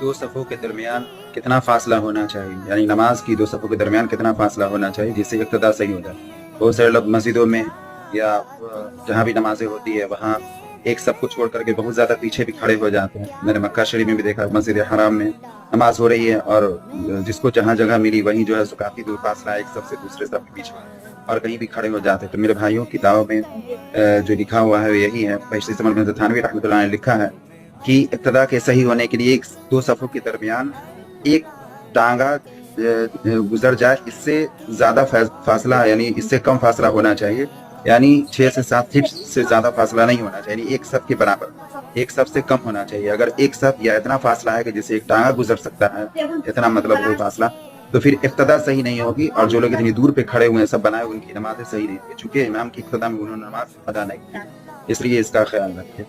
دو صفوں کے درمیان کتنا فاصلہ ہونا چاہیے، یعنی نماز کی دو صفوں کے درمیان کتنا فاصلہ ہونا چاہیے جس سے اقتدا صحیح ہو جائے۔ بہت سارے لوگ مسجدوں میں یا جہاں بھی نمازیں ہوتی ہے وہاں ایک صف کو چھوڑ کر کے بہت زیادہ پیچھے بھی کھڑے ہو جاتے ہیں۔ میں نے مکہ شریف میں بھی دیکھا، مسجد حرام میں نماز ہو رہی ہے اور جس کو جہاں جگہ ملی وہیں جو ہے سو کافی دور فاصلہ ہے ایک صف سے دوسرے صف کے بیچ میں، اور کہیں بھی کھڑے ہو جاتے ہیں۔ تو میرے بھائیوں کتابوں میں جو لکھا ہوا ہے یہی ہے، بہشتی ثمر بن تھانوی رحمۃ اللہ نے لکھا ہے کہ ابتدا کے صحیح ہونے کے لیے دو صفوں کے درمیان ایک ٹانگا گزر جائے، اس سے زیادہ فاصلہ یعنی اس سے کم فاصلہ ہونا چاہیے، یعنی 6 سے 7 فٹ سے زیادہ فاصلہ نہیں ہونا چاہیے، یعنی ایک صف کے برابر، ایک صف سے کم ہونا چاہیے۔ اگر ایک صف یا اتنا فاصلہ ہے کہ جسے ایک ٹانگا گزر سکتا ہے، اتنا مطلب وہ فاصلہ، تو پھر ابتدا صحیح نہیں ہوگی، اور جو لوگ اتنی دور پہ کھڑے ہوئے ہیں سب بنائے ان کی نمازیں صحیح نہیں ہوگی، چونکہ امام کی ابتدا میں انہوں نے نماز ادا نہیں کی، اس لیے اس کا خیال رکھیں۔